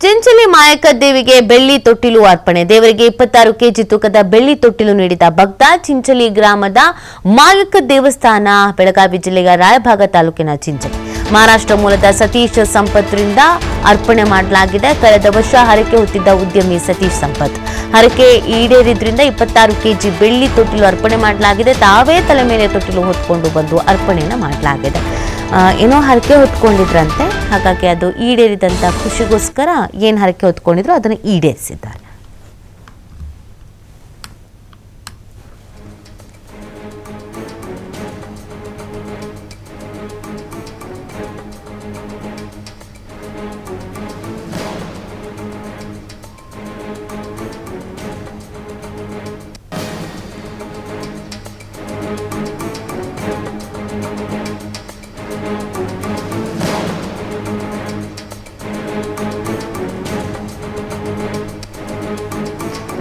ಚಿಂಚಲಿ ಮಾಯಕ್ಕ ದೇವಿಗೆ ಬೆಳ್ಳಿ ತೊಟ್ಟಿಲು ಅರ್ಪಣೆ. ದೇವರಿಗೆ 26 ಕೆಜಿ ತೂಕದ ಬೆಳ್ಳಿ ತೊಟ್ಟಿಲು ನೀಡಿದ ಭಕ್ತ. ಚಿಂಚಲಿ ಗ್ರಾಮದ ಮಾಯಕ್ಕ ದೇವಸ್ಥಾನ, ಬೆಳಗಾವಿ ಜಿಲ್ಲೆಯ ರಾಯಭಾಗ ತಾಲೂಕಿನ ಚಿಂಚಲಿ. ಮಹಾರಾಷ್ಟ್ರ ಮೂಲದ ಸತೀಶ್ ಸಂಪತ್ರಿಂದ ಅರ್ಪಣೆ ಮಾಡಲಾಗಿದೆ. ಕಳೆದ ವರ್ಷ ಹರಕೆ ಹೊತ್ತಿದ್ದ ಉದ್ಯಮಿ ಸತೀಶ್ ಸಂಪತ್ ಹರಕೆ ಈಡೇರಿದ್ರಿಂದ 26 ಕೆಜಿ ಬೆಳ್ಳಿ ತೊಟ್ಟಿಲು ಅರ್ಪಣೆ ಮಾಡಲಾಗಿದೆ. ತಾವೇ ತಲೆ ಮೇಲೆ ತೊಟ್ಟಿಲು ಹೊತ್ಕೊಂಡು ಬಂದು ಅರ್ಪಣೆಯನ್ನು ಮಾಡಲಾಗಿದೆ. ಏನೋ ಹರಕೆ ಹೊತ್ಕೊಂಡಿದ್ರಂತೆ, ಹಾಗಾಗಿ ಅದು ಈಡೇರಿದಂಥ ಖುಷಿಗೋಸ್ಕರ ಏನು ಹರಕೆ ಹೊತ್ಕೊಂಡಿದ್ರು ಅದನ್ನು ಈಡೇರಿಸಿದ್ದಾರೆ.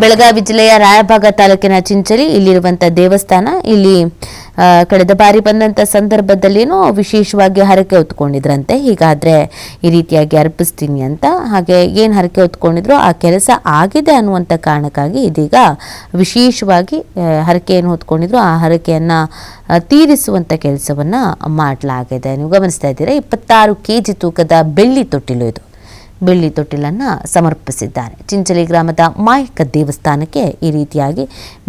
ಬೆಳಗಾವಿ ಜಿಲ್ಲೆಯ ರಾಯಭಾಗ ತಾಲೂಕಿನ ಚಿಂಚಲಿ ಇಲ್ಲಿರುವಂಥ ದೇವಸ್ಥಾನ. ಇಲ್ಲಿ ಕಳೆದ ಬಾರಿ ಬಂದಂಥ ಸಂದರ್ಭದಲ್ಲೇನೋ ವಿಶೇಷವಾಗಿ ಹರಕೆ ಹೊತ್ಕೊಂಡಿದ್ರಂತೆ. ಹೀಗಾದರೆ ಈ ರೀತಿಯಾಗಿ ಅರ್ಪಿಸ್ತೀನಿ ಅಂತ, ಹಾಗೆ ಏನು ಹರಕೆ ಹೊತ್ಕೊಂಡಿದ್ರು ಆ ಕೆಲಸ ಆಗಿದೆ ಅನ್ನುವಂಥ ಕಾರಣಕ್ಕಾಗಿ ಇದೀಗ ವಿಶೇಷವಾಗಿ ಹರಕೆ ಏನು ಹೊತ್ಕೊಂಡಿದ್ರು ಆ ಹರಕೆಯನ್ನು ತೀರಿಸುವಂಥ ಕೆಲಸವನ್ನು ಮಾಡಲಾಗಿದೆ. ನೀವು ಗಮನಿಸ್ತಾ ಇದ್ದೀರಾ, 26 ಕೆಜಿ ತೂಕದ ಬೆಳ್ಳಿ ತೊಟ್ಟಿಲು ಇದು. ಬೆಳ್ಳಿ ತೊಟ್ಟಿಲನ್ನು ಸಮರ್ಪಿಸಿದ್ದಾರೆ. ಚಿಂಚಲಿ ಗ್ರಾಮದ ಮಾಯಕ್ಕ ದೇವಸ್ಥಾನಕ್ಕೆ ಈ ರೀತಿಯಾಗಿ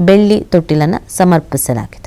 ಬೆಳ್ಳಿ ತೊಟ್ಟಿಲನ್ನು ಸಮರ್ಪಿಸಲಾಗಿದೆ.